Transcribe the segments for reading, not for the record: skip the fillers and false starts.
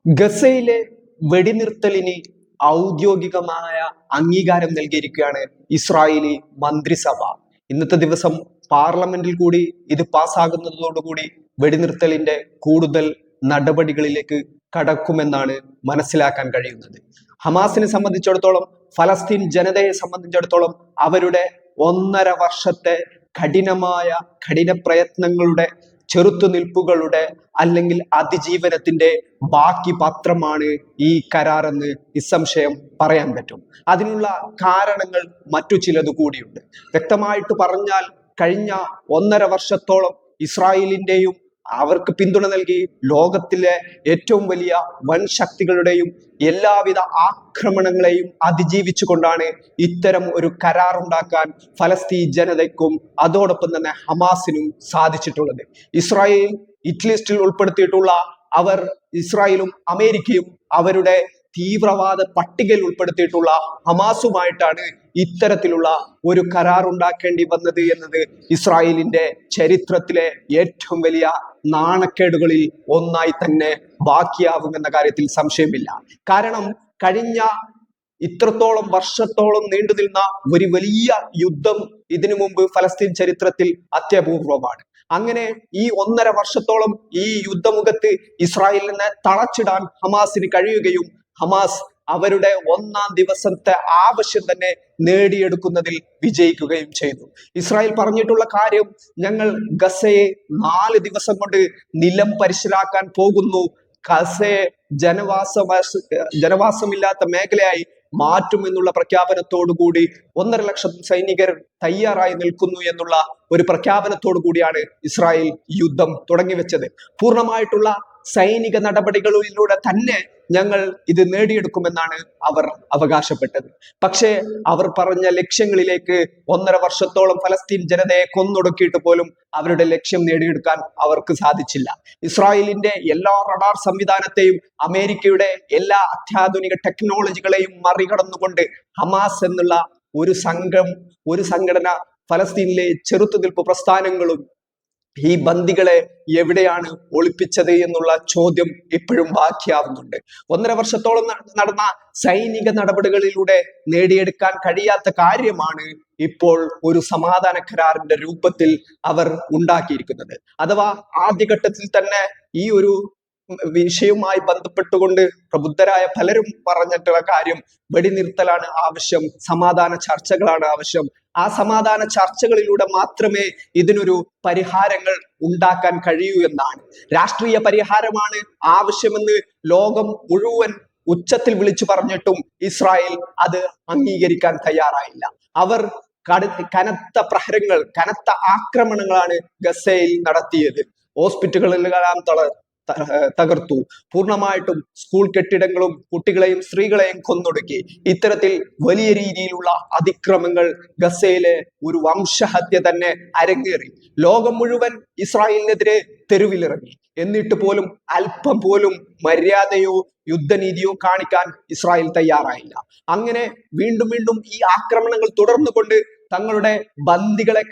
ഗസയിലെ വെടിനിർത്തലിന് ഔദ്യോഗികമായ അംഗീകാരം നൽകിയിരിക്കുകയാണ് ഇസ്രായേലി മന്ത്രിസഭ. ഇന്നത്തെ ദിവസം പാർലമെന്റിൽ കൂടി ഇത് പാസ്സാകുന്നതോടുകൂടി വെടിനിർത്തലിന്റെ കൂടുതൽ നടപടികളിലേക്ക് കടക്കുമെന്നാണ് മനസ്സിലാക്കാൻ കഴിയുന്നത്. ഹമാസിനെ സംബന്ധിച്ചിടത്തോളം, ഫലസ്തീൻ ജനതയെ സംബന്ധിച്ചിടത്തോളം അവരുടെ 1.5 വർഷത്തെ കഠിന പ്രയത്നങ്ങളുടെ, ചെറുത്തുനിൽപ്പുകളുടെ അല്ലെങ്കിൽ അതിജീവനത്തിന്റെ ബാക്കി പത്രമാണ് ഈ കരാറെന്ന് നിസ്സംശയം പറയാൻ പറ്റും. അതിനുള്ള കാരണങ്ങൾ മറ്റു ചിലത് കൂടിയുണ്ട്. വ്യക്തമായിട്ട് പറഞ്ഞാൽ കഴിഞ്ഞ 1.5 വർഷത്തോളം ഇസ്രായേലിന്റെയും അവർക്ക് പിന്തുണ നൽകി ലോകത്തിലെ ഏറ്റവും വലിയ വൻ ശക്തികളുടെയും എല്ലാവിധ ആക്രമണങ്ങളെയും അതിജീവിച്ചുകൊണ്ടാണ് ഇത്തരം ഒരു കരാറുണ്ടാക്കാൻ ഫലസ്തീൻ ജനതയ്ക്കും അതോടൊപ്പം തന്നെ ഹമാസിനും സാധിച്ചിട്ടുള്ളത്. ഇസ്രായേൽ ഹിറ്റ് ലിസ്റ്റിൽ ഉൾപ്പെടുത്തിയിട്ടുള്ള ഇസ്രായേലും അമേരിക്കയും അവരുടെ തീവ്രവാദ പട്ടികയിൽ ഉൾപ്പെടുത്തിയിട്ടുള്ള ഹമാസുമായിട്ടാണ് ഇത്തരത്തിലുള്ള ഒരു കരാർ ഉണ്ടാക്കേണ്ടി വന്നത് എന്നത് ഇസ്രായേലിന്റെ ചരിത്രത്തിലെ ഏറ്റവും വലിയ നാണക്കേടുകളിൽ ഒന്നായി തന്നെ ബാക്കിയാവുമെന്ന കാര്യത്തിൽ സംശയമില്ല. കാരണം കഴിഞ്ഞ ഇത്രത്തോളം വർഷത്തോളം നീണ്ടുനിന്ന ഒരു വലിയ യുദ്ധം ഇതിനു മുമ്പ് ഫലസ്തീൻ ചരിത്രത്തിൽ അത്യപൂർവമാണ്. അങ്ങനെ ഈ 1.5 വർഷത്തോളം ഈ യുദ്ധമുഖത്ത് ഇസ്രായേലിനെ തളച്ചിടാൻ ഹമാസിന് കഴിയുകയും ഹമാസ് അവരുടെ 1-ാം ദിവസത്തെ ആവശ്യം തന്നെ നേടിയെടുക്കുന്നതിൽ വിജയിക്കുകയും ചെയ്തു. ഇസ്രായേൽ പറഞ്ഞിട്ടുള്ള കാര്യം, ഞങ്ങൾ ഗസയെ 4 ദിവസം കൊണ്ട് നിലം പരിശലാക്കാൻ പോകുന്നു, ഗസയെ ജനവാസമില്ലാത്ത മേഖലയായി മാറ്റുമെന്നുള്ള പ്രഖ്യാപനത്തോടുകൂടി 1.5 ലക്ഷം സൈനികർ തയ്യാറായി നിൽക്കുന്നു എന്നുള്ള ഒരു പ്രഖ്യാപനത്തോടു കൂടിയാണ് ഇസ്രായേൽ യുദ്ധം തുടങ്ങിവെച്ചത്. പൂർണ്ണമായിട്ടുള്ള സൈനിക നടപടികളിലൂടെ തന്നെ ഞങ്ങൾ ഇത് നേടിയെടുക്കുമെന്നാണ് അവർ അവകാശപ്പെട്ടത്. പക്ഷേ അവർ പറഞ്ഞ ലക്ഷ്യങ്ങളിലേക്ക് 1.5 വർഷത്തോളം ഫലസ്തീൻ ജനതയെ കൊന്നൊടുക്കിയിട്ട് പോലും അവരുടെ ലക്ഷ്യം നേടിയെടുക്കാൻ അവർക്ക് സാധിച്ചില്ല. ഇസ്രായേലിന്റെ എല്ലാ റഡാർ സംവിധാനത്തെയും അമേരിക്കയുടെ എല്ലാ അത്യാധുനിക ടെക്നോളജികളെയും മറികടന്നുകൊണ്ട് ഹമാസ് എന്നുള്ള ഒരു സംഘടന ഫലസ്തീനിലെ ചെറുത്തുനിൽപ്പ് പ്രസ്ഥാനങ്ങളും ഈ ബന്ദികളെ എവിടെയാണ് ഒളിപ്പിച്ചത് എന്നുള്ള ചോദ്യം ഇപ്പോഴും ബാക്കിയാവുന്നുണ്ട്. 1.5 വർഷത്തോളം നടന്ന സൈനിക നടപടികളിലൂടെ നേടിയെടുക്കാൻ കഴിയാത്ത കാര്യമാണ് ഇപ്പോൾ ഒരു സമാധാന കരാറിന്റെ രൂപത്തിൽ അവർ ഉണ്ടാക്കിയിരിക്കുന്നത്. അഥവാ ആദ്യഘട്ടത്തിൽ തന്നെ ഈ ഒരു വിഷയവുമായി ബന്ധപ്പെട്ടുകൊണ്ട് പ്രബുദ്ധരായ പലരും പറഞ്ഞിട്ടുള്ള കാര്യം, വെടിനിർത്തലാണ് ആവശ്യം, സമാധാന ചർച്ചകളാണ് ആവശ്യം. ആ സമാധാന ചർച്ചകളിലൂടെ മാത്രമേ ഇതിനൊരു പരിഹാരങ്ങൾ ഉണ്ടാക്കാൻ കഴിയൂ എന്നാണ്. രാഷ്ട്രീയ പരിഹാരമാണ് ആവശ്യമെന്ന് ലോകം മുഴുവൻ ഉച്ചത്തിൽ വിളിച്ചു പറഞ്ഞിട്ടും ഇസ്രായേൽ അത് അംഗീകരിക്കാൻ തയ്യാറായില്ല. അവർ കനത്ത പ്രഹരങ്ങൾ, കനത്ത ആക്രമണങ്ങളാണ് ഗസയിൽ നടത്തിയത്. ഹോസ്പിറ്റലുകളെല്ലാം തകർത്തു. പൂർണ്ണമായിട്ടും സ്കൂൾ കെട്ടിടങ്ങളും കുട്ടികളെയും സ്ത്രീകളെയും കൊന്നൊടുക്കി. ഇത്തരത്തിൽ വലിയ രീതിയിലുള്ള അതിക്രമങ്ങൾ ഗസയിലെ ഒരു വംശഹത്യ തന്നെ അരങ്ങേറി. ലോകം മുഴുവൻ ഇസ്രായേലിനെതിരെ തെരുവിലിറങ്ങി. എന്നിട്ട് പോലും അല്പം പോലും മര്യാദയോ യുദ്ധനീതിയോ കാണിക്കാൻ ഇസ്രായേൽ തയ്യാറായില്ല. അങ്ങനെ വീണ്ടും ഈ ആക്രമണങ്ങൾ തുടർന്നുകൊണ്ട് തങ്ങളുടെ ബന്ദികളെ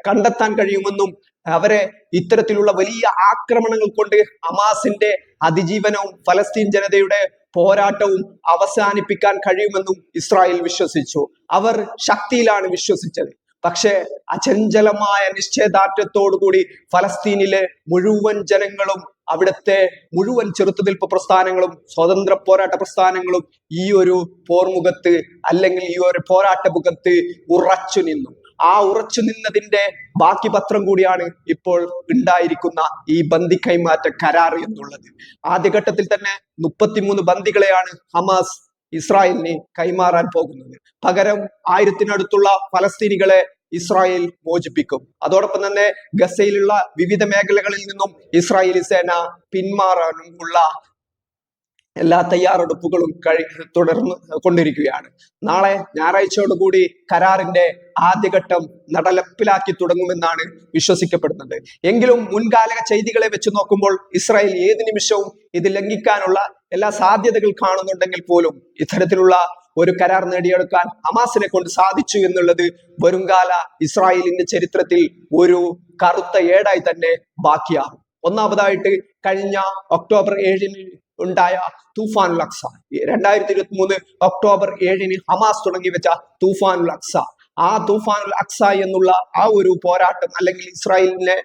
കണ്ടെത്താൻ കഴിയുമെന്നും അവരെ ഇത്തരത്തിലുള്ള വലിയ ആക്രമണങ്ങൾ കൊണ്ട് ഹമാസിന്റെ അതിജീവനവും ഫലസ്തീൻ ജനതയുടെ പോരാട്ടവും അവസാനിപ്പിക്കാൻ കഴിയുമെന്നും ഇസ്രായേൽ വിശ്വസിച്ചു. അവർ ശക്തിയിലാണ് വിശ്വസിച്ചത്. പക്ഷേ അചഞ്ചലമായ നിശ്ചയദാർഢ്യത്തോടുകൂടി ഫലസ്തീനിലെ മുഴുവൻ ജനങ്ങളും, അവിടുത്തെ മുഴുവൻ ചെറുത്തുനിൽപ്പ് പ്രസ്ഥാനങ്ങളും സ്വതന്ത്ര പോരാട്ട പ്രസ്ഥാനങ്ങളും ഈ ഒരു പോർമുഖത്ത് അല്ലെങ്കിൽ ഈ ഒരു പോരാട്ട മുഖത്ത് ഉറച്ചു നിന്നു. ആ ഉറച്ചു നിന്നതിന്റെ ബാക്കി പത്രം കൂടിയാണ് ഇപ്പോൾ ഉണ്ടായിരിക്കുന്ന ഈ ബന്ദി കൈമാറ്റ കരാർ എന്നുള്ളത്. ആദ്യഘട്ടത്തിൽ തന്നെ 33 ബന്ദികളെയാണ് ഹമാസ് ഇസ്രായേലിന് കൈമാറാൻ പോകുന്നത്. പകരം 1000-നടുത്തുള്ള ഫലസ്തീനികളെ ഇസ്രായേൽ മോചിപ്പിക്കും. അതോടൊപ്പം തന്നെ ഗസയിലുള്ള വിവിധ മേഖലകളിൽ നിന്നും ഇസ്രായേലി സേന പിന്മാറാനും ഉള്ള എല്ലാ തയ്യാറെടുപ്പുകളും തുടർന്ന് കൊണ്ടിരിക്കുകയാണ്. നാളെ ഞായറാഴ്ചയോടുകൂടി കരാറിന്റെ ആദ്യഘട്ടം നടപ്പിലാക്കി തുടങ്ങുമെന്നാണ് വിശ്വസിക്കപ്പെടുന്നത്. എങ്കിലും മുൻകാല ചെയ്തികളെ വെച്ച് നോക്കുമ്പോൾ ഇസ്രായേൽ ഏത് നിമിഷവും ഇത് ലംഘിക്കാനുള്ള എല്ലാ സാധ്യതകൾ കാണുന്നുണ്ടെങ്കിൽ പോലും ഇത്തരത്തിലുള്ള ഒരു കരാർ നേടിയെടുക്കാൻ ഹമാസിനെ കൊണ്ട് സാധിച്ചു എന്നുള്ളത് വരുംകാല ഇസ്രായേലിന്റെ ചരിത്രത്തിൽ ഒരു കറുത്ത ഏടായി തന്നെ ബാക്കിയാകും. ഒന്നാമതായിട്ട് കഴിഞ്ഞ ഒക്ടോബർ 7-ന് ഉണ്ടായ തൂഫാനുൽ അക്സ, 2023 ഒക്ടോബർ 7-ന് ഹമാസ് തുടങ്ങി വെച്ച തൂഫാനുൽ അക്സ. ആ തൂഫാനുൽ അക്സ എന്നുള്ള ആ ഒരു പോരാട്ടം, അല്ലെങ്കിൽ ഇസ്രായേലിനെ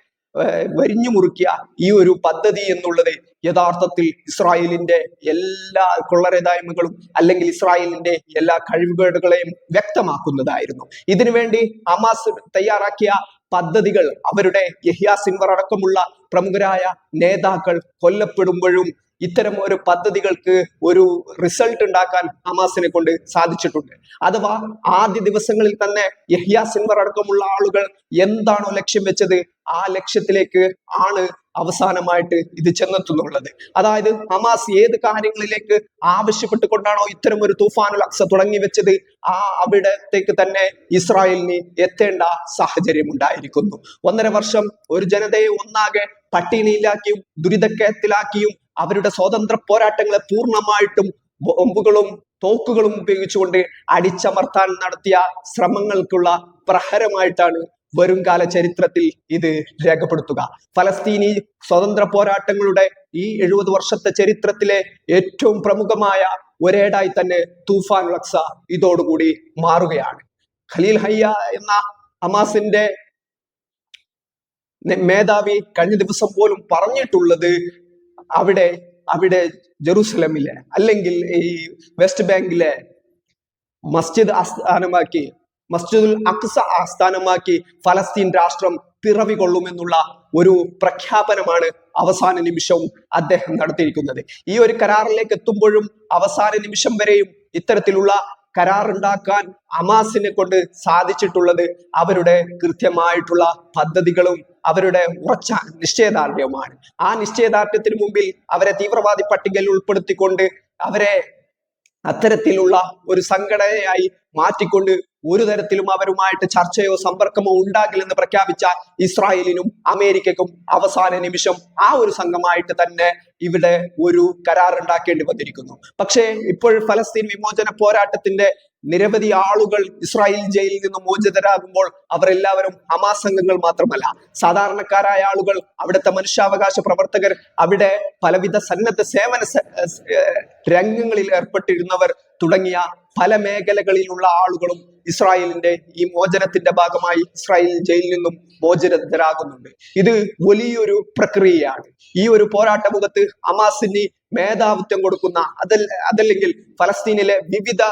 വരിഞ്ഞു മുറുക്കിയ ഈ ഒരു പദ്ധതി എന്നുള്ളത് യഥാർത്ഥത്തിൽ ഇസ്രായേലിന്റെ എല്ലാ കൊള്ളരുതായ്മകളും അല്ലെങ്കിൽ ഇസ്രായേലിന്റെ എല്ലാ കഴിവുകേടുകളെയും വ്യക്തമാക്കുന്നതായിരുന്നു. ഇതിനുവേണ്ടി ഹമാസ് തയ്യാറാക്കിയ പദ്ധതികൾ, അവരുടെ യഹ്യാ സിൻവർ അടക്കമുള്ള പ്രമുഖരായ നേതാക്കൾ കൊല്ലപ്പെടുമ്പോഴും ഇത്തരം ഒരു പദ്ധതികൾക്ക് ഒരു റിസൾട്ട് ഉണ്ടാക്കാൻ ഹമാസിനെ കൊണ്ട് സാധിച്ചിട്ടുണ്ട്. അഥവാ ആദ്യ ദിവസങ്ങളിൽ തന്നെ യഹ്യാ സിൻവർ അടക്കമുള്ള ആളുകൾ എന്താണോ ലക്ഷ്യം വെച്ചത്, ആ ലക്ഷ്യത്തിലേക്ക് ആണ് അവസാനമായിട്ട് ഇത് ചെന്നെത്തുന്നുള്ളത്. അതായത് ഹമാസ് ഏത് കാര്യങ്ങളിലേക്ക് ആവശ്യപ്പെട്ടുകൊണ്ടാണോ ഇത്തരം ഒരു തൂഫാനുൽ അക്സ തുടങ്ങി വെച്ചത്, അവിടത്തേക്ക് തന്നെ ഇസ്രായേലിന് എത്തേണ്ട സാഹചര്യം ഉണ്ടായിരിക്കുന്നു. 1.5 വർഷം ഒരു ജനതയെ ഒന്നാകെ പട്ടിണിയിലാക്കിയും ദുരിതക്കയത്തിലാക്കിയും അവരുടെ സ്വാതന്ത്ര്യ പോരാട്ടങ്ങളെ പൂർണ്ണമായിട്ടും ബോംബുകളും തോക്കുകളും ഉപയോഗിച്ചുകൊണ്ട് അടിച്ചമർത്താൻ നടത്തിയ ശ്രമങ്ങൾക്കുള്ള പ്രഹരമായിട്ടാണ് വരുംകാല ചരിത്രത്തിൽ ഇത് രേഖപ്പെടുത്തുക. ഫലസ്തീനി സ്വതന്ത്ര പോരാട്ടങ്ങളുടെ ഈ 70 വർഷത്തെ ചരിത്രത്തിലെ ഏറ്റവും പ്രമുഖമായ ഒരേടായി തന്നെ തൂഫാനുൽ അക്സ ഇതോടുകൂടി മാറുകയാണ്. ഖലീൽ ഹയ്യ എന്ന ഹമാസിന്റെ മേധാവി കഴിഞ്ഞ ദിവസം പോലും പറഞ്ഞിട്ടുള്ളത്, അവിടെ ജെറൂസലമിലെ അല്ലെങ്കിൽ ഈ വെസ്റ്റ് ബാങ്കിലെ മസ്ജിദുൽ അഖ്സ ആസ്ഥാനമാക്കി ഫലസ്തീൻ രാഷ്ട്രം പിറവി കൊള്ളുമെന്നുള്ള ഒരു പ്രഖ്യാപനമാണ് അവസാന നിമിഷവും അദ്ദേഹം നടത്തിയിരിക്കുന്നത്. ഈ ഒരു കരാറിലേക്ക് എത്തുമ്പോഴും അവസാന നിമിഷം വരെയും ഇത്തരത്തിലുള്ള കരാറുണ്ടാക്കാൻ ഹമാസിനെ കൊണ്ട് സാധിച്ചിട്ടുള്ളത് അവരുടെ കൃത്യമായിട്ടുള്ള പദ്ധതികളും അവരുടെ ഉറച്ച നിശ്ചയദാർഢ്യവുമാണ്. ആ നിശ്ചയദാർഢ്യത്തിന് മുമ്പിൽ അവരെ തീവ്രവാദി പട്ടികയിൽ ഉൾപ്പെടുത്തിക്കൊണ്ട് അവരെ അത്തരത്തിലുള്ള ഒരു സംഘടനയായി മാറ്റിക്കൊണ്ട് ഒരു തരത്തിലും അവരുമായിട്ട് ചർച്ചയോ സമ്പർക്കമോ ഉണ്ടാകില്ലെന്ന് പ്രഖ്യാപിച്ച ഇസ്രായേലിനും അമേരിക്കയ്ക്കും അവസാന നിമിഷം ആ ഒരു സംഘമായിട്ട് തന്നെ ഇവിടെ ഒരു കരാർ ഉണ്ടാക്കേണ്ടി വന്നിരിക്കുന്നു. പക്ഷേ ഇപ്പോൾ ഫലസ്തീൻ വിമോചന പോരാട്ടത്തിന്റെ നിരവധി ആളുകൾ ഇസ്രായേൽ ജയിലിൽ നിന്ന് മോചിതരാകുമ്പോൾ അവരെല്ലാവരും ഹമാസ് അംഗങ്ങൾ മാത്രമല്ല, സാധാരണക്കാരായ ആളുകൾ, അവിടുത്തെ മനുഷ്യാവകാശ പ്രവർത്തകർ, അവിടെ പലവിധ സന്നദ്ധ സേവന രംഗങ്ങളിൽ ഏർപ്പെട്ടിരുന്നവർ തുടങ്ങിയ പല മേഖലകളിലുള്ള ആളുകളും ഇസ്രായേലിന്റെ ഈ മോചനത്തിന്റെ ഭാഗമായി ഇസ്രായേൽ ജയിലിൽ നിന്നും മോചിതരാകുന്നുണ്ട്. ഇത് വലിയൊരു പ്രക്രിയയാണ്. ഈ ഒരു പോരാട്ടമുഖത്ത് ഹമാസിന് മേധാവിത്വം കൊടുക്കുന്ന അതല്ലെങ്കിൽ ഫലസ്തീനിലെ വിവിധ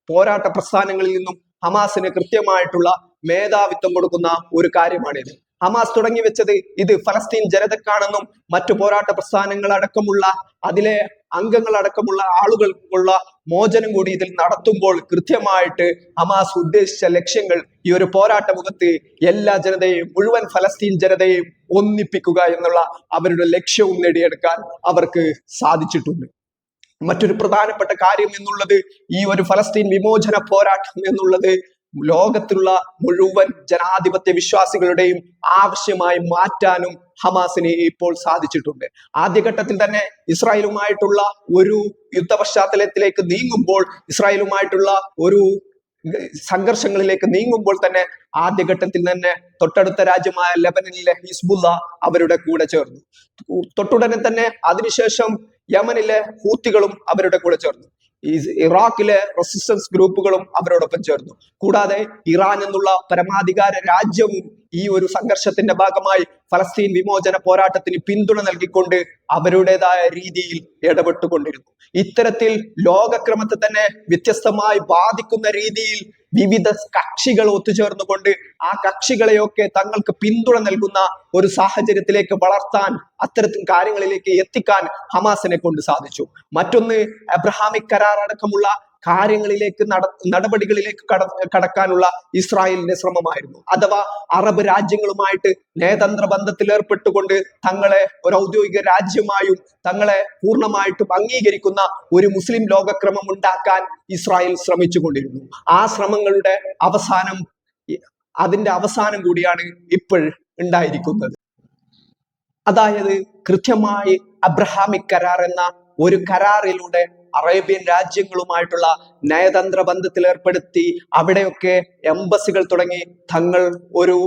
പോരാട്ട പ്രസ്ഥാനങ്ങളിൽ നിന്നും ഹമാസിന് കൃത്യമായിട്ടുള്ള മേധാവിത്വം കൊടുക്കുന്ന ഒരു കാര്യമാണിത്. ഹമാസ് തുടങ്ങി വെച്ചത് ഇത് ഫലസ്തീൻ ജനതക്കാണെന്നും മറ്റു പോരാട്ട പ്രസ്ഥാനങ്ങൾ അടക്കമുള്ള അതിലെ അംഗങ്ങൾ അടക്കമുള്ള ആളുകൾക്കുള്ള മോചനം കൂടി ഇതിൽ നടത്തുമ്പോൾ കൃത്യമായിട്ട് ഹമാസ് ഉദ്ദേശിച്ച ലക്ഷ്യങ്ങൾ ഈ ഒരു പോരാട്ട മുഖത്ത് എല്ലാ ജനതയെയും, മുഴുവൻ ഫലസ്തീൻ ജനതയെയും ഒന്നിപ്പിക്കുക എന്നുള്ള അവരുടെ ലക്ഷ്യവും നേടിയെടുക്കാൻ അവർക്ക് സാധിച്ചിട്ടുണ്ട്. മറ്റൊരു പ്രധാനപ്പെട്ട കാര്യം എന്നുള്ളത്, ഈ ഒരു ഫലസ്തീൻ വിമോചന പോരാട്ടം എന്നുള്ളത് ലോകത്തിലുള്ള മുഴുവൻ ജനാധിപത്യ വിശ്വാസികളുടെയും ആവശ്യമായി മാറ്റാനും ഹമാസിന് ഇപ്പോൾ സാധിച്ചിട്ടുണ്ട്. ആദ്യഘട്ടത്തിൽ തന്നെ ഇസ്രായേലുമായിട്ടുള്ള ഒരു യുദ്ധ പശ്ചാത്തലത്തിലേക്ക് നീങ്ങുമ്പോൾ, ഇസ്രായേലുമായിട്ടുള്ള ഒരു സംഘർഷങ്ങളിലേക്ക് നീങ്ങുമ്പോൾ തന്നെ ആദ്യഘട്ടത്തിൽ തന്നെ തൊട്ടടുത്ത രാജ്യമായ ലെബനനിലെ ഹിസ്ബുള്ള അവരുടെ കൂടെ ചേർന്നു. തൊട്ടുടനെ തന്നെ അതിനുശേഷം യമനിലെ ഹൂത്തികളും അവരുടെ കൂടെ ചേർന്നു. ഇറാഖിലെ റെസിസ്റ്റൻസ് ഗ്രൂപ്പുകളും അവരോടൊപ്പം ചേർന്നു. കൂടാതെ ഇറാൻ എന്നുള്ള പരമാധികാര രാജ്യവും ഈ ഒരു സംഘർഷത്തിന്റെ ഭാഗമായി ഫലസ്തീൻ വിമോചന പോരാട്ടത്തിന് പിന്തുണ നൽകിക്കൊണ്ട് അവരുടേതായ രീതിയിൽ ഇടപെട്ടുകൊണ്ടിരുന്നു. ഇത്തരത്തിൽ ലോകക്രമത്തെ തന്നെ വ്യത്യസ്തമായി ബാധിക്കുന്ന രീതിയിൽ വിവിധ കക്ഷികൾ ഒത്തുചേർന്നുകൊണ്ട് ആ കക്ഷികളെയൊക്കെ തങ്ങൾക്ക് പിന്തുണ നൽകുന്ന ഒരു സാഹചര്യത്തിലേക്ക് വളർത്താൻ, അത്തരത്തിൽ കാര്യങ്ങളിലേക്ക് എത്തിക്കാൻ ഹമാസിനെ കൊണ്ട് സാധിച്ചു. മറ്റൊന്ന്, അബ്രഹാമിക് കരാർ അടക്കമുള്ള കാര്യങ്ങളിലേക്ക് നടപടികളിലേക്ക് കടക്കാനുള്ള ഇസ്രായേലിന്റെ ശ്രമമായിരുന്നു. അഥവാ അറബ് രാജ്യങ്ങളുമായിട്ട് നയതന്ത്ര ബന്ധത്തിൽ ഏർപ്പെട്ടുകൊണ്ട് തങ്ങളെ ഒരു ഔദ്യോഗിക രാജ്യമായും തങ്ങളെ പൂർണ്ണമായിട്ടും അംഗീകരിക്കുന്ന ഒരു മുസ്ലിം ലോകക്രമം ഉണ്ടാക്കാൻ ഇസ്രായേൽ ശ്രമിച്ചുകൊണ്ടിരുന്നു. ആ ശ്രമങ്ങളുടെ അതിന്റെ അവസാനം കൂടിയാണ് ഇപ്പോൾ ഉണ്ടായിരിക്കുന്നത്. അതായത് കൃത്യമായി അബ്രഹാമിക് കരാർ എന്ന ഒരു കരാറിലൂടെ അറേബ്യൻ രാജ്യങ്ങളുമായിട്ടുള്ള നയതന്ത്ര ബന്ധത്തിൽ ഏർപ്പെടുത്തി അവിടെയൊക്കെ എംബസികൾ തുടങ്ങി തങ്ങൾ ഒരു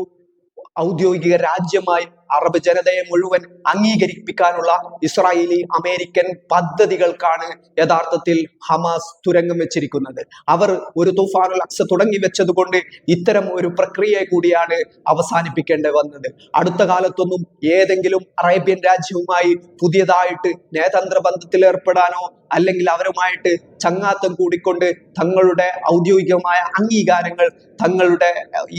ഔദ്യോഗിക രാജ്യമായി അറബ് ജനതയെ മുഴുവൻ അംഗീകരിപ്പിക്കാനുള്ള ഇസ്രായേലി അമേരിക്കൻ പദ്ധതികൾക്കാണ് യഥാർത്ഥത്തിൽ ഹമാസ് തുരങ്കം വെച്ചിരിക്കുന്നത്. അവർ ഒരു തൂഫാനുൽ അക്സ തുടങ്ങി വെച്ചത് കൊണ്ട് ഇത്തരം ഒരു പ്രക്രിയയെ കൂടിയാണ് അവസാനിപ്പിക്കേണ്ടി വന്നത്. അടുത്ത കാലത്തൊന്നും ഏതെങ്കിലും അറേബ്യൻ രാജ്യവുമായി പുതിയതായിട്ട് നയതന്ത്ര ബന്ധത്തിൽ ഏർപ്പെടാനോ അല്ലെങ്കിൽ അവരുമായിട്ട് ചങ്ങാത്തം കൂടിക്കൊണ്ട് തങ്ങളുടെ ഔദ്യോഗികമായ അംഗീകാരങ്ങൾ, തങ്ങളുടെ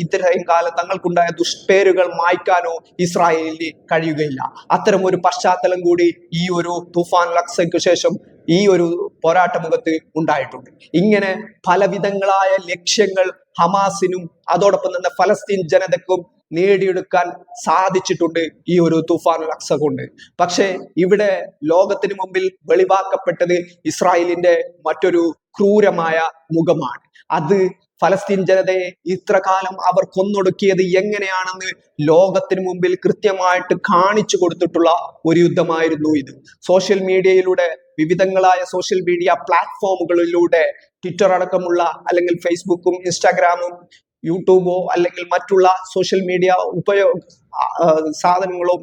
ഇത്രയും കാലം തങ്ങൾക്കുണ്ടായ ദുഷ്പേരുകൾ മായ്ക്കാനോ ഇസ്രായേലിന് കഴിയുകയില്ല. അത്തരം ഒരു പശ്ചാത്തലം കൂടി ഈ ഒരു തൂഫാനുൽ അക്സയ്ക്ക് ശേഷം ഈ ഒരു പോരാട്ടമുഖത്ത് ഉണ്ടായിട്ടുണ്ട്. ഇങ്ങനെ പലവിധങ്ങളായ ലക്ഷ്യങ്ങൾ ഹമാസിനും അതോടൊപ്പം തന്നെ ഫലസ്തീൻ ജനതയ്ക്കും നേടിയെടുക്കാൻ സാധിച്ചിട്ടുണ്ട് ഈ ഒരു തൂഫാനുൽ അക്സ കൊണ്ട്. പക്ഷേ ഇവിടെ ലോകത്തിന് മുമ്പിൽ വെളിവാക്കപ്പെട്ടത് ഇസ്രായേലിന്റെ മറ്റൊരു ക്രൂരമായ മുഖമാണ്. അത് ഫലസ്തീൻ ജനതയെ ഇത്ര കാലം അവർ കൊന്നൊടുക്കിയത് എങ്ങനെയാണെന്ന് ലോകത്തിന് മുമ്പിൽ കൃത്യമായിട്ട് കാണിച്ചു കൊടുത്തിട്ടുള്ള ഒരു യുദ്ധമായിരുന്നു ഇത്. സോഷ്യൽ മീഡിയയിലൂടെ, വിവിധങ്ങളായ സോഷ്യൽ മീഡിയ പ്ലാറ്റ്ഫോമുകളിലൂടെ, ട്വിറ്റർ അടക്കമുള്ള അല്ലെങ്കിൽ ഫേസ്ബുക്കും ഇൻസ്റ്റാഗ്രാമും യൂട്യൂബോ അല്ലെങ്കിൽ മറ്റുള്ള സോഷ്യൽ മീഡിയ സാധനങ്ങളും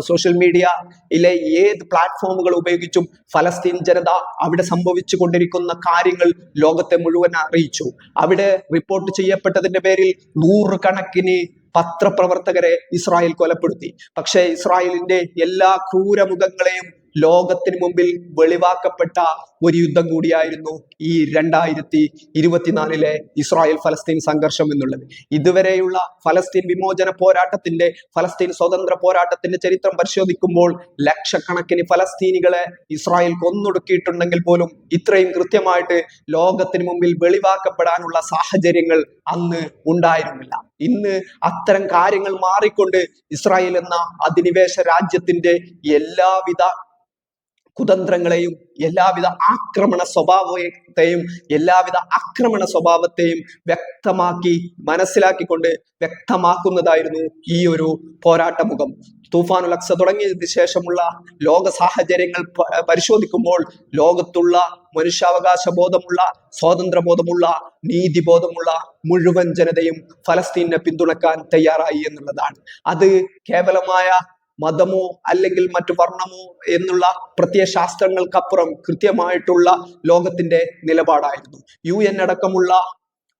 സോഷ്യൽ മീഡിയയിലെ ഏത് പ്ലാറ്റ്ഫോമുകൾ ഉപയോഗിച്ചും ഫലസ്തീൻ ജനത അവിടെ സംഭവിച്ചു കൊണ്ടിരിക്കുന്ന കാര്യങ്ങൾ ലോകത്തെ മുഴുവൻ അറിയിച്ചു. അവിടെ റിപ്പോർട്ട് ചെയ്യപ്പെട്ടതിന്റെ പേരിൽ 100 കണക്കിന് പത്രപ്രവർത്തകരെ ഇസ്രായേൽ കൊലപ്പെടുത്തി. പക്ഷേ ഇസ്രായേലിന്റെ എല്ലാ ക്രൂരമുഖങ്ങളെയും ലോകത്തിന് മുമ്പിൽ വെളിവാക്കപ്പെട്ട ഒരു യുദ്ധം കൂടിയായിരുന്നു ഈ 2024 ഇസ്രായേൽ ഫലസ്തീൻ സംഘർഷം എന്നുള്ളത്. ഇതുവരെയുള്ള ഫലസ്തീൻ വിമോചന പോരാട്ടത്തിന്റെ, ഫലസ്തീൻ സ്വതന്ത്ര പോരാട്ടത്തിന്റെ ചരിത്രം പരിശോധിക്കുമ്പോൾ ലക്ഷക്കണക്കിന് ഫലസ്തീനികളെ ഇസ്രായേൽ കൊന്നൊടുക്കിയിട്ടുണ്ടെങ്കിൽ പോലും ഇത്രയും കൃത്യമായിട്ട് ലോകത്തിന് മുമ്പിൽ വെളിവാക്കപ്പെടാനുള്ള സാഹചര്യങ്ങൾ അന്ന് ഉണ്ടായിരുന്നില്ല. ഇന്ന് അത്തരം കാര്യങ്ങൾ മാറിക്കൊണ്ട് ഇസ്രായേൽ എന്ന അധിനിവേശ രാജ്യത്തിന്റെ എല്ലാവിധ കുതന്ത്രങ്ങളെയും എല്ലാവിധ ആക്രമണ സ്വഭാവത്തെയും വ്യക്തമാക്കി മനസ്സിലാക്കിക്കൊണ്ട് വ്യക്തമാക്കുന്നതായിരുന്നു ഈ ഒരു പോരാട്ടമുഖം. തൂഫാനുൽ അക്സ തുടങ്ങിയതിന് ശേഷമുള്ള ലോക സാഹചര്യങ്ങൾ പരിശോധിക്കുമ്പോൾ ലോകത്തുള്ള മനുഷ്യാവകാശ ബോധമുള്ള, സ്വാതന്ത്ര്യബോധമുള്ള, നീതിബോധമുള്ള മുഴുവൻ ജനതയും ഫലസ്തീനെ പിന്തുണക്കാൻ തയ്യാറായി എന്നുള്ളതാണ്. അത് കേവലമായ മതമോ അല്ലെങ്കിൽ മറ്റു വർണ്ണമോ എന്നുള്ള പ്രത്യയശാസ്ത്രങ്ങൾക്കപ്പുറം കൃത്യമായിട്ടുള്ള ലോകത്തിന്റെ നിലപാടായിരുന്നു. UN അടക്കമുള്ള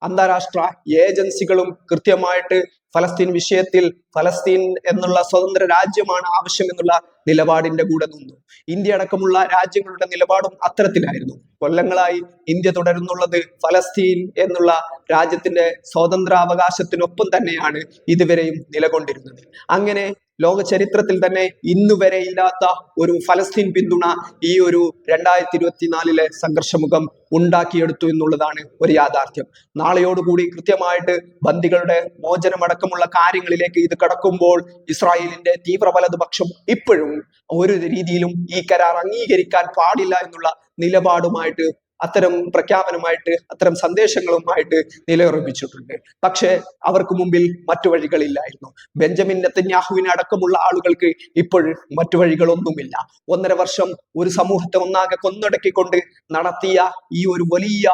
അന്താരാഷ്ട്ര ഏജൻസികളും കൃത്യമായിട്ട് ഫലസ്തീൻ വിഷയത്തിൽ ഫലസ്തീൻ എന്നുള്ള സ്വതന്ത്ര രാജ്യമാണ് ആവശ്യം എന്നുള്ള നിലപാടിന്റെ കൂടെ നിന്നു. ഇന്ത്യ അടക്കമുള്ള രാജ്യങ്ങളുടെ നിലപാടും അത്തരത്തിലായിരുന്നു. കൊല്ലങ്ങളായി ഇന്ത്യ തുടരുന്നുള്ളത് ഫലസ്തീൻ എന്നുള്ള രാജ്യത്തിന്റെ സ്വാതന്ത്ര്യാവകാശത്തിനൊപ്പം തന്നെയാണ് ഇതുവരെയും നിലകൊണ്ടിരുന്നത്. അങ്ങനെ ലോക ചരിത്രത്തിൽ തന്നെ ഇന്നുവരെ ഇല്ലാത്ത ഒരു ഫലസ്തീൻ പിന്തുണ ഈ ഒരു 2024 സംഘർഷമുഖം ഉണ്ടാക്കിയെടുത്തു എന്നുള്ളതാണ് ഒരു യാഥാർത്ഥ്യം. നാളെയോടുകൂടി കൃത്യമായിട്ട് ബന്ദികളുടെ മോചനമടക്കമുള്ള കാര്യങ്ങളിലേക്ക് ഇത് കടക്കുമ്പോൾ ഇസ്രായേലിന്റെ തീവ്ര വലതുപക്ഷം ഇപ്പോഴും ഒരു രീതിയിലും ഈ കരാർ അംഗീകരിക്കാൻ പാടില്ല എന്നുള്ള നിലപാടുമായിട്ട്, അത്തരം പ്രഖ്യാപനമായിട്ട്, അത്തരം സന്ദേശങ്ങളുമായിട്ട് നിലയുറപ്പിച്ചിട്ടുണ്ട്. പക്ഷെ അവർക്ക് മുമ്പിൽ മറ്റു വഴികളില്ലായിരുന്നു. ബെഞ്ചമിൻ നെതന്യാഹുവിനെ അടക്കമുള്ള ആളുകൾക്ക് ഇപ്പോഴും മറ്റു വഴികളൊന്നുമില്ല. 1.5 വർഷം ഒരു സമൂഹത്തെ ഒന്നാകെ കൊന്നൊടുക്കിക്കൊണ്ട് നടത്തിയ ഈ ഒരു വലിയ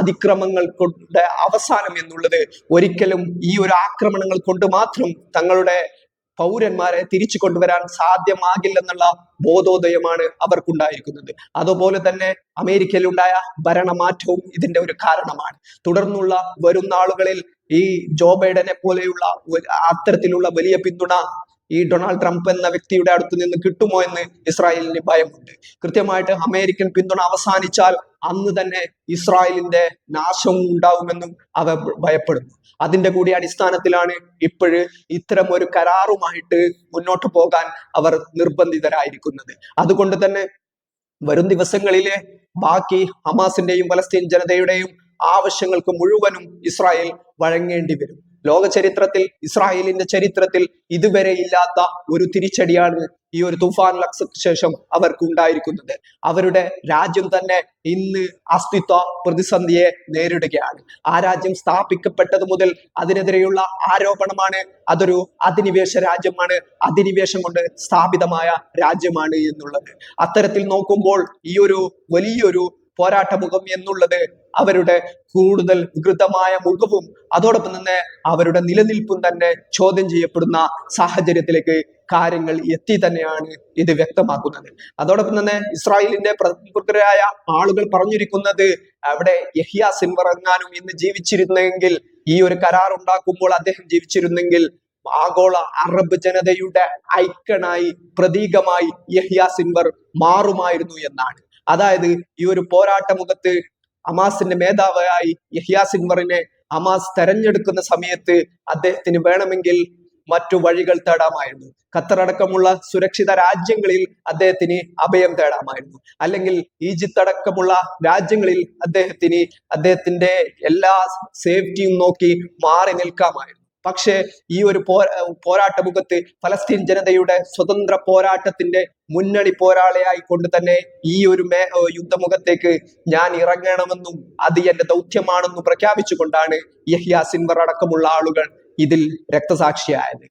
അതിക്രമങ്ങളുടെ അവസാനം എന്നുള്ളത് ഒരിക്കലും ഈ ഒരു ആക്രമണങ്ങൾ കൊണ്ട് മാത്രം തങ്ങളുടെ പൗരന്മാരെ തിരിച്ചു കൊണ്ടുവരാൻ സാധ്യമാകില്ലെന്നുള്ള ബോധോദയമാണ് അവർക്കുണ്ടായിരിക്കുന്നത്. അതുപോലെ തന്നെ അമേരിക്കയിലുണ്ടായ ഭരണമാറ്റവും ഇതിന്റെ ഒരു കാരണമാണ്. തുടർന്നുള്ള വരുന്ന ആളുകളിൽ ഈ ജോ ബൈഡനെ പോലെയുള്ള അത്തരത്തിലുള്ള വലിയ പിന്തുണ ഈ ഡൊണാൾഡ് ട്രംപ് എന്ന വ്യക്തിയുടെ അടുത്ത് നിന്ന് കിട്ടുമോ എന്ന് ഇസ്രായേലിന് ഭയമുണ്ട്. കൃത്യമായിട്ട് അമേരിക്കൻ പിന്തുണ അവസാനിച്ചാൽ അന്ന് തന്നെ ഇസ്രായേലിന്റെ നാശവും ഉണ്ടാവുമെന്നും അവർ ഭയപ്പെടുന്നു. അതിന്റെ കൂടി അടിസ്ഥാനത്തിലാണ് ഇപ്പോഴ് ഇത്തരം ഒരു കരാറുമായിട്ട് മുന്നോട്ട് പോകാൻ അവർ നിർബന്ധിതരായിരിക്കുന്നത്. അതുകൊണ്ട് തന്നെ വരും ദിവസങ്ങളിലെ ബാക്കി ഹമാസിന്റെയും ഫലസ്തീൻ ജനതയുടെയും ആവശ്യങ്ങൾക്ക് മുഴുവനും ഇസ്രായേൽ വഴങ്ങേണ്ടി വരും. ലോക ചരിത്രത്തിൽ, ഇസ്രായേലിന്റെ ചരിത്രത്തിൽ ഇതുവരെ ഇല്ലാത്ത ഒരു തിരിച്ചടിയാണ് ഈ ഒരു തൂഫാനുൽ അക്സയ്ക്ക് ശേഷം അവർക്ക് ഉണ്ടായിരിക്കുന്നത്. അവരുടെ രാജ്യം തന്നെ ഇന്ന് അസ്തിത്വ പ്രതിസന്ധിയെ നേരിടുകയാണ്. ആ രാജ്യം സ്ഥാപിക്കപ്പെട്ടത് മുതൽ അതിനെതിരെയുള്ള ആരോപണമാണ് അതൊരു അധിനിവേശ രാജ്യമാണ്, അധിനിവേശം കൊണ്ട് സ്ഥാപിതമായ രാജ്യമാണ് എന്നുള്ളത്. അത്തരത്തിൽ നോക്കുമ്പോൾ ഈ ഒരു വലിയൊരു പോരാട്ടമുഖം എന്നുള്ളത് അവരുടെ കൂടുതൽ വികൃതമായ മുഖവും അതോടൊപ്പം തന്നെ അവരുടെ നിലനിൽപ്പും തന്നെ ചോദ്യം ചെയ്യപ്പെടുന്ന സാഹചര്യത്തിലേക്ക് കാര്യങ്ങൾ എത്തി തന്നെയാണ് ഇത് വ്യക്തമാക്കുന്നത്. അതോടൊപ്പം തന്നെ ഇസ്രായേലിന്റെ പ്രമുഖരായ ആളുകൾ പറഞ്ഞിരിക്കുന്നത് അവിടെ യഹ്യാ സിൻവർ എങ്ങാനും ഇന്ന് ജീവിച്ചിരുന്നെങ്കിൽ, ഈ ഒരു കരാർ ഉണ്ടാക്കുമ്പോൾ അദ്ദേഹം ജീവിച്ചിരുന്നെങ്കിൽ ആഗോള അറബ് ജനതയുടെ ഐക്കണായി, പ്രതീകമായി യഹ്യാ സിൻവർ മാറുമായിരുന്നു എന്നാണ്. അതായത് ഈ ഒരു പോരാട്ട മുഖത്ത് ഹമാസിന്റെ മേധാവിയായി യഹ്യാ സിൻവറിനെ ഹമാസ് തെരഞ്ഞെടുക്കുന്ന സമയത്ത് അദ്ദേഹത്തിന് വേണമെങ്കിൽ മറ്റു വഴികൾ തേടാമായിരുന്നു. ഖത്തർ അടക്കമുള്ള സുരക്ഷിത രാജ്യങ്ങളിൽ അദ്ദേഹത്തിന് അഭയം തേടാമായിരുന്നു. അല്ലെങ്കിൽ ഈജിപ്ത് അടക്കമുള്ള രാജ്യങ്ങളിൽ അദ്ദേഹത്തിന്റെ എല്ലാ സേഫ്റ്റിയും നോക്കി മാറി നിൽക്കാമായിരുന്നു. പക്ഷേ ഈ ഒരു പോരാട്ട മുഖത്ത് ഫലസ്തീൻ ജനതയുടെ സ്വതന്ത്ര പോരാട്ടത്തിന്റെ മുന്നണി പോരാളിയായി കൊണ്ട് തന്നെ ഈ ഒരു യുദ്ധമുഖത്തേക്ക് ഞാൻ ഇറങ്ങണമെന്നും അത് എന്റെ ദൗത്യമാണെന്നും പ്രഖ്യാപിച്ചുകൊണ്ടാണ് യഹ്യാ സിൻവർ അടക്കമുള്ള ആളുകൾ ഇതിൽ രക്തസാക്ഷിയായത്.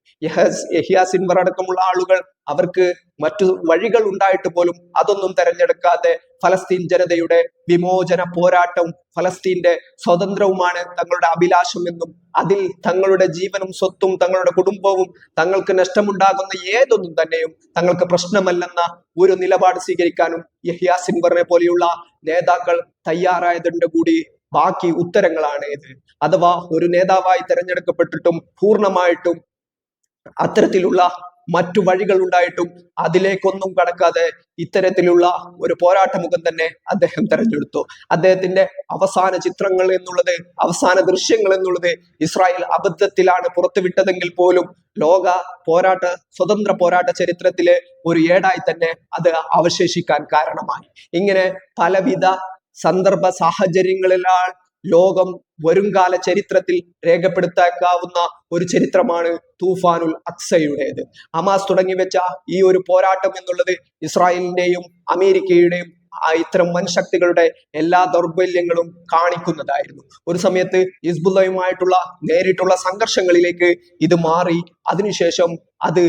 യഹ്യാ സിൻവർ അടക്കമുള്ള ആളുകൾ അവർക്ക് മറ്റു വഴികൾ ഉണ്ടായിട്ട് പോലും അതൊന്നും തെരഞ്ഞെടുക്കാതെ ഫലസ്തീൻ ജനതയുടെ വിമോചന പോരാട്ടവും ഫലസ്തീന്റെ സ്വതന്ത്രവുമാണ് തങ്ങളുടെ അഭിലാഷമെന്നും അതിൽ തങ്ങളുടെ ജീവനും സ്വത്തും തങ്ങളുടെ കുടുംബവും തങ്ങൾക്ക് നഷ്ടമുണ്ടാകുന്ന ഏതൊന്നും തന്നെയും തങ്ങൾക്ക് പ്രശ്നമല്ലെന്ന ഒരു നിലപാട് സ്വീകരിക്കാനും യഹ്യാ സിൻവറിനെ പോലെയുള്ള നേതാക്കൾ തയ്യാറായതിന്റെ കൂടി ബാക്കി ഉത്തരങ്ങളാണ് ഇത്. അഥവാ ഒരു നേതാവായി തെരഞ്ഞെടുക്കപ്പെട്ടിട്ടും പൂർണ്ണമായിട്ടും അത്തരത്തിലുള്ള മറ്റു വഴികൾ ഉണ്ടായിട്ടും അതിലേക്കൊന്നും കടക്കാതെ ഇത്തരത്തിലുള്ള ഒരു പോരാട്ടമുഖം തന്നെ അദ്ദേഹം തെരഞ്ഞെടുത്തു. അദ്ദേഹത്തിന്റെ അവസാന ചിത്രങ്ങൾ എന്നുള്ളത്, അവസാന ദൃശ്യങ്ങൾ എന്നുള്ളത് ഇസ്രായേൽ അബദ്ധത്തിലാണ് പുറത്തുവിട്ടതെങ്കിൽ പോലും സ്വതന്ത്ര പോരാട്ട ചരിത്രത്തിലെ ഒരു ഏടായി തന്നെ അത് അവശേഷിക്കാൻ കാരണമായി. ഇങ്ങനെ പലവിധ സന്ദർഭ സാഹചര്യങ്ങളിലാണ് ലോകം വരുംകാല ചരിത്രത്തിൽ രേഖപ്പെടുത്താവുന്ന ഒരു ചരിത്രമാണ് തൂഫാനുൽ അക്സയുടേത്. ഹമാസ് തുടങ്ങിവെച്ച ഈ ഒരു പോരാട്ടം എന്നുള്ളത് ഇസ്രായേലിന്റെയും അമേരിക്കയുടെയും ഇത്തരം വൻശക്തികളുടെ എല്ലാ ദൗർബല്യങ്ങളും കാണിക്കുന്നതായിരുന്നു. ഒരു സമയത്ത് ഹിസ്ബുള്ളയുമായിട്ടുള്ള നേരിട്ടുള്ള സംഘർഷങ്ങളിലേക്ക് ഇത് മാറി. അതിനുശേഷം അത്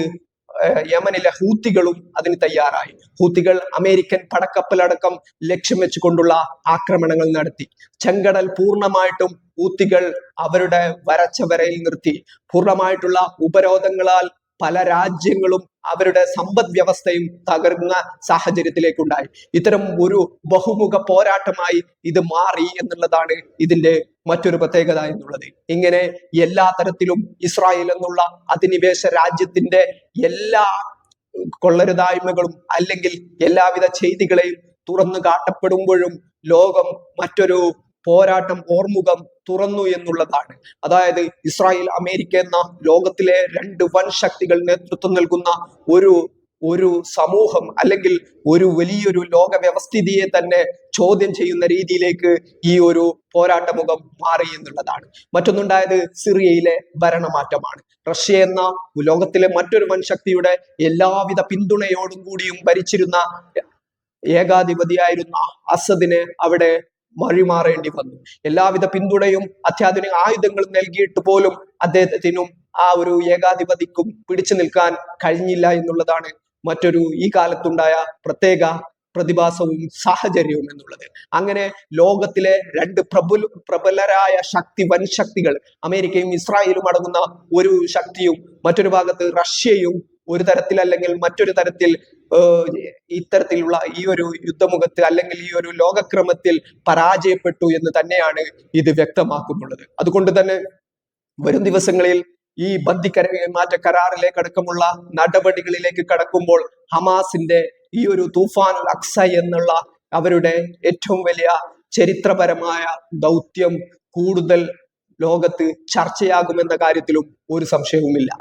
യമനിലെ ഹൂത്തികളും അതിന് തയ്യാറായി. ഹൂത്തികൾ അമേരിക്കൻ പടക്കപ്പലടക്കം ലക്ഷ്യം വെച്ചുകൊണ്ടുള്ള ആക്രമണങ്ങൾ നടത്തി. ചെങ്കടൽ പൂർണ്ണമായിട്ടും ഹൂത്തികൾ അവരുടെ വരച്ച വരയിൽ നിർത്തി. പൂർണ്ണമായിട്ടുള്ള ഉപരോധങ്ങളാൽ പല രാജ്യങ്ങളും അവരുടെ സമ്പദ് വ്യവസ്ഥയും തകർന്ന സാഹചര്യത്തിലേക്കുണ്ടായി. ഇത്തരം ഒരു ബഹുമുഖ പോരാട്ടമായി ഇത് മാറി എന്നുള്ളതാണ് ഇതിന്റെ മറ്റൊരു പ്രത്യേകത എന്നുള്ളത്. ഇങ്ങനെ എല്ലാ തരത്തിലും ഇസ്രായേൽ എന്നുള്ള അധിനിവേശ രാജ്യത്തിന്റെ എല്ലാ കൊള്ളരുതായ്മകളും അല്ലെങ്കിൽ എല്ലാവിധ ചെയ്തികളെയും തുറന്നു കാട്ടപ്പെടുമ്പോഴും ലോകം മറ്റൊരു പോരാട്ടം ഓർമുഖം തുറന്നു എന്നുള്ളതാണ്. അതായത് ഇസ്രായേൽ, അമേരിക്ക എന്ന ലോകത്തിലെ രണ്ട് വൻ ശക്തികൾ നേതൃത്വം നൽകുന്ന ഒരു സമൂഹം അല്ലെങ്കിൽ ഒരു വലിയൊരു ലോക വ്യവസ്ഥിതിയെ തന്നെ ചോദ്യം ചെയ്യുന്ന രീതിയിലേക്ക് ഈ ഒരു പോരാട്ടമുഖം മാറി എന്നുള്ളതാണ്. മറ്റൊന്നുണ്ടായത് സിറിയയിലെ ഭരണമാറ്റമാണ്. റഷ്യ എന്ന ലോകത്തിലെ മറ്റൊരു വൻ ശക്തിയുടെ എല്ലാവിധ പിന്തുണയോടും കൂടിയും ഭരിച്ചിരുന്ന ഏകാധിപതിയായിരുന്ന അസദിനെ അവിടെ വഴിമാറേണ്ടി വന്നു. എല്ലാവിധ പിന്തുണയും അത്യാധുനിക ആയുധങ്ങളും നൽകിയിട്ട് പോലും അദ്ദേഹത്തിനും ആ ഒരു ഏകാധിപതിക്കും പിടിച്ചു നിൽക്കാൻ കഴിഞ്ഞില്ല എന്നുള്ളതാണ് മറ്റൊരു ഈ കാലത്തുണ്ടായ പ്രത്യേക പ്രതിഭാസവും സാഹചര്യവും എന്നുള്ളത്. അങ്ങനെ ലോകത്തിലെ രണ്ട് പ്രബലരായ വൻശക്തികൾ, അമേരിക്കയും ഇസ്രായേലും അടങ്ങുന്ന ഒരു ശക്തിയും മറ്റൊരു ഭാഗത്ത് റഷ്യയും ഒരു തരത്തിൽ അല്ലെങ്കിൽ മറ്റൊരു തരത്തിൽ ഇത്തരത്തിലുള്ള ഈ ഒരു യുദ്ധമുഖത്ത് അല്ലെങ്കിൽ ഈ ഒരു ലോകക്രമത്തിൽ പരാജയപ്പെട്ടു എന്ന് തന്നെയാണ് ഇത് വ്യക്തമാക്കുന്നുള്ളത്. അതുകൊണ്ട് തന്നെ വരും ദിവസങ്ങളിൽ ഈ ബന്ദിക്കൈമാറ്റ കരാറിലേക്ക് അടക്കമുള്ള നടപടികളിലേക്ക് കടക്കുമ്പോൾ ഹമാസിന്റെ ഈ ഒരു തൂഫാനുൽ അക്സ എന്നുള്ള അവരുടെ ഏറ്റവും വലിയ ചരിത്രപരമായ ദൗത്യം കൂടുതൽ ലോകത്ത് ചർച്ചയാകുമെന്ന കാര്യത്തിലും ഒരു സംശയവുമില്ല.